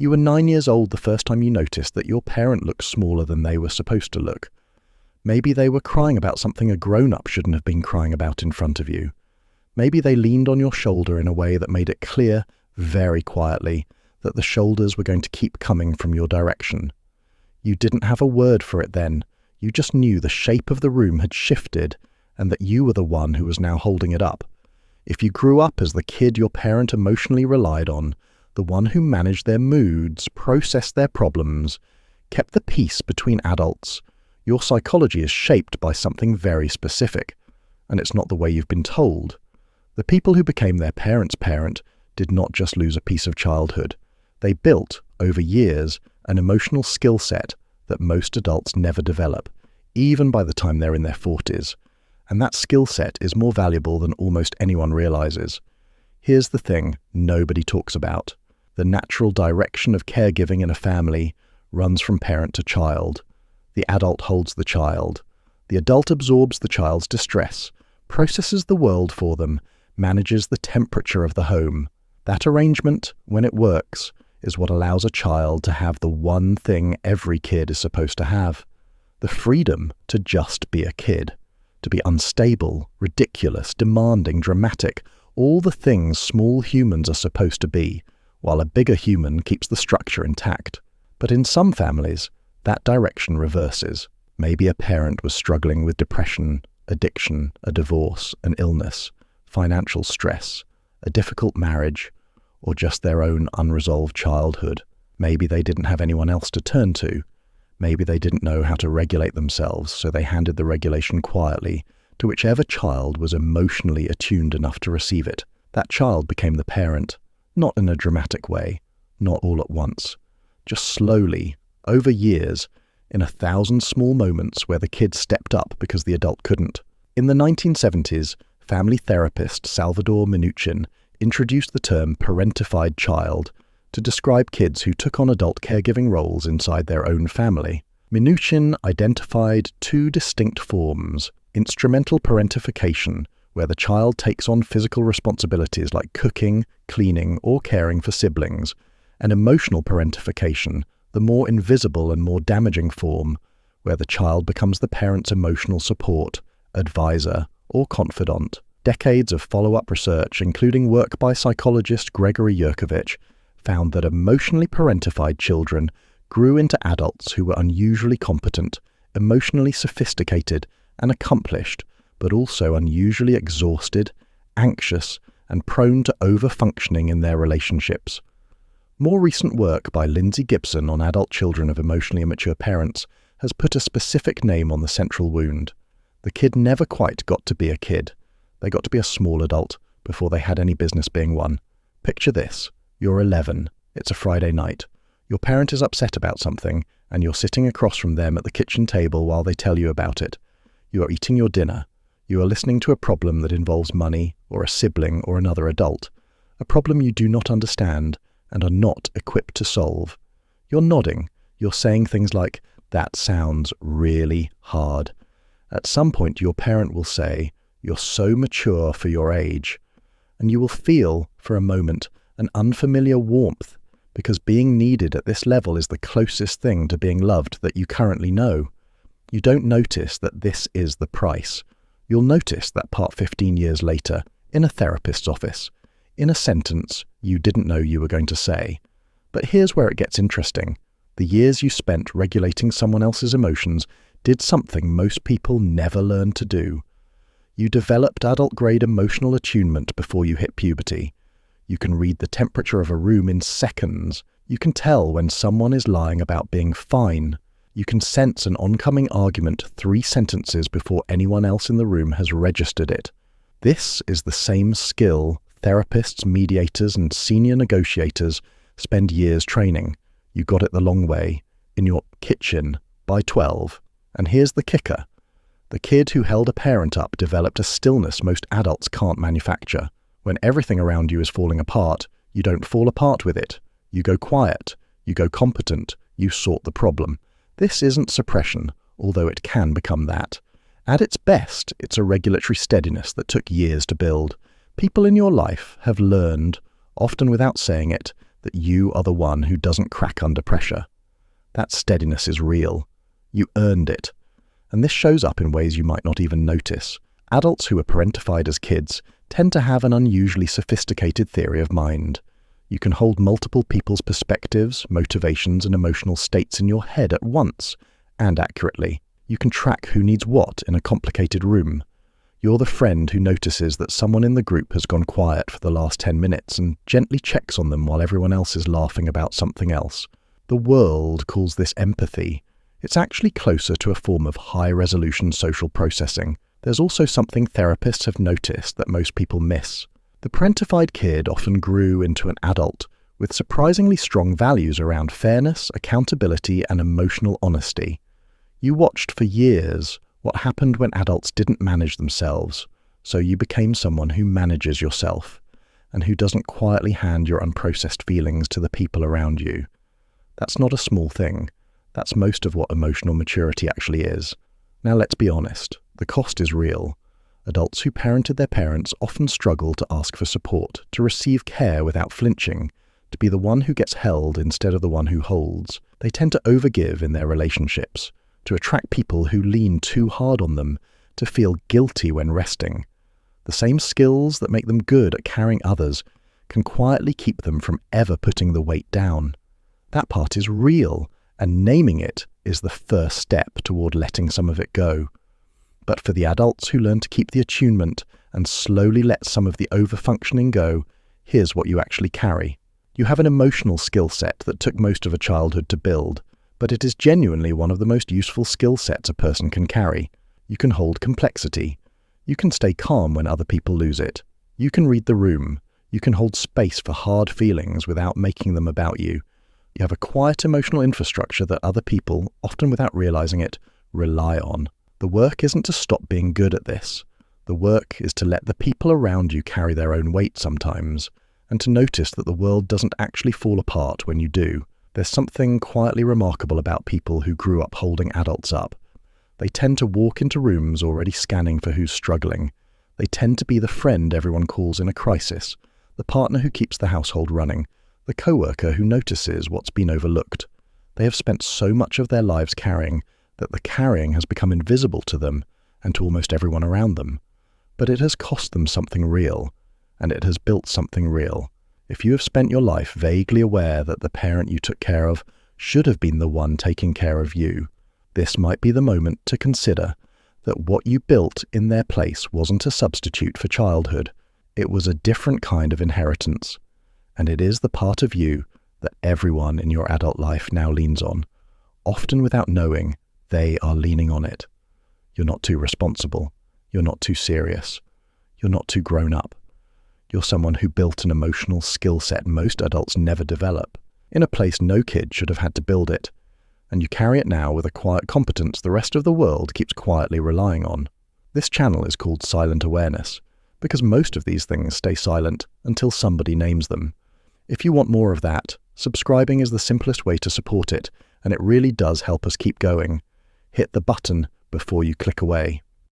You were 9 years old the first time you noticed that your parent looked smaller than they were supposed to look. Maybe they were crying about something a grown-up shouldn't have been crying about in front of you. Maybe they leaned on your shoulder in a way that made it clear, very quietly, that the shoulders were going to keep coming from your direction. You didn't have a word for it then. You just knew the shape of the room had shifted and that you were the one who was now holding it up. If you grew up as the kid your parent emotionally relied on, the one who managed their moods, processed their problems, kept the peace between adults, your psychology is shaped by something very specific, and it's not the way you've been told. The people who became their parent's parent did not just lose a piece of childhood. They built, over years, an emotional skill set that most adults never develop, even by the time they're in their 40s. And that skill set is more valuable than almost anyone realizes. Here's the thing nobody talks about. The natural direction of caregiving in a family runs from parent to child. The adult holds the child. The adult absorbs the child's distress, processes the world for them, manages the temperature of the home. That arrangement, when it works, is what allows a child to have the one thing every kid is supposed to have: the freedom to just be a kid, to be unstable, ridiculous, demanding, dramatic, all the things small humans are supposed to be, while a bigger human keeps the structure intact. But in some families, that direction reverses. Maybe a parent was struggling with depression, addiction, a divorce, an illness, financial stress, a difficult marriage, or just their own unresolved childhood. Maybe they didn't have anyone else to turn to. Maybe they didn't know how to regulate themselves, so they handed the regulation quietly to whichever child was emotionally attuned enough to receive it. That child became the parent, not in a dramatic way, not all at once, just slowly, over years, in 1,000 small moments where the kid stepped up because the adult couldn't. In the 1970s, family therapist Salvador Minuchin introduced the term parentified child to describe kids who took on adult caregiving roles inside their own family. Minuchin identified two distinct forms: instrumental parentification, where the child takes on physical responsibilities like cooking, cleaning, or caring for siblings, and emotional parentification, the more invisible and more damaging form, where the child becomes the parent's emotional support, advisor, or confidant. Decades of follow-up research, including work by psychologist Gregory Yurkovich, found that emotionally parentified children grew into adults who were unusually competent, emotionally sophisticated, and accomplished, but also unusually exhausted, anxious, and prone to over-functioning in their relationships. More recent work by Lindsay Gibson on adult children of emotionally immature parents has put a specific name on the central wound. The kid never quite got to be a kid. They got to be a small adult before they had any business being one. Picture this. You're 11. It's a Friday night. Your parent is upset about something, and you're sitting across from them at the kitchen table while they tell you about it. You are eating your dinner. You are listening to a problem that involves money, or a sibling, or another adult. A problem you do not understand and are not equipped to solve. You're nodding. You're saying things like, "That sounds really hard." At some point, your parent will say, "You're so mature for your age," and you will feel, for a moment, an unfamiliar warmth, because being needed at this level is the closest thing to being loved that you currently know. You don't notice that this is the price. You'll notice that part 15 years later, in a therapist's office, in a sentence you didn't know you were going to say. But here's where it gets interesting. The years you spent regulating someone else's emotions did something most people never learn to do. You developed adult-grade emotional attunement before you hit puberty. You can read the temperature of a room in seconds. You can tell when someone is lying about being fine. You can sense an oncoming argument 3 sentences before anyone else in the room has registered it. This is the same skill therapists, mediators, and senior negotiators spend years training. You got it the long way, in your kitchen, by 12. And here's the kicker. The kid who held a parent up developed a stillness most adults can't manufacture. When everything around you is falling apart, you don't fall apart with it. You go quiet. You go competent. You sort the problem. This isn't suppression, although it can become that. At its best, it's a regulatory steadiness that took years to build. People in your life have learned, often without saying it, that you are the one who doesn't crack under pressure. That steadiness is real. You earned it. And this shows up in ways you might not even notice. Adults who are parentified as kids tend to have an unusually sophisticated theory of mind. You can hold multiple people's perspectives, motivations, and emotional states in your head at once, and accurately. You can track who needs what in a complicated room. You're the friend who notices that someone in the group has gone quiet for the last 10 minutes and gently checks on them while everyone else is laughing about something else. The world calls this empathy. It's actually closer to a form of high-resolution social processing. There's also something therapists have noticed that most people miss. The parentified kid often grew into an adult with surprisingly strong values around fairness, accountability, and emotional honesty. You watched for years what happened when adults didn't manage themselves, so you became someone who manages yourself and who doesn't quietly hand your unprocessed feelings to the people around you. That's not a small thing. That's most of what emotional maturity actually is. Now let's be honest, the cost is real. Adults who parented their parents often struggle to ask for support, to receive care without flinching, to be the one who gets held instead of the one who holds. They tend to overgive in their relationships, to attract people who lean too hard on them, to feel guilty when resting. The same skills that make them good at carrying others can quietly keep them from ever putting the weight down. That part is real, and naming it is the first step toward letting some of it go. But for the adults who learn to keep the attunement and slowly let some of the over-functioning go, here's what you actually carry. You have an emotional skill set that took most of a childhood to build, but it is genuinely one of the most useful skill sets a person can carry. You can hold complexity. You can stay calm when other people lose it. You can read the room. You can hold space for hard feelings without making them about you. You have a quiet emotional infrastructure that other people, often without realizing it, rely on. The work isn't to stop being good at this. The work is to let the people around you carry their own weight sometimes, and to notice that the world doesn't actually fall apart when you do. There's something quietly remarkable about people who grew up holding adults up. They tend to walk into rooms already scanning for who's struggling. They tend to be the friend everyone calls in a crisis, the partner who keeps the household running, the coworker who notices what's been overlooked. They have spent so much of their lives carrying that the carrying has become invisible to them and to almost everyone around them. But it has cost them something real, and it has built something real. If you have spent your life vaguely aware that the parent you took care of should have been the one taking care of you, this might be the moment to consider that what you built in their place wasn't a substitute for childhood. It was a different kind of inheritance, and it is the part of you that everyone in your adult life now leans on. Often without knowing, they are leaning on it. You're not too responsible. You're not too serious. You're not too grown up. You're someone who built an emotional skill set most adults never develop, in a place no kid should have had to build it, and you carry it now with a quiet competence the rest of the world keeps quietly relying on. This channel is called Silent Awareness, because most of these things stay silent until somebody names them. If you want more of that, subscribing is the simplest way to support it, and it really does help us keep going. Hit the button before you click away.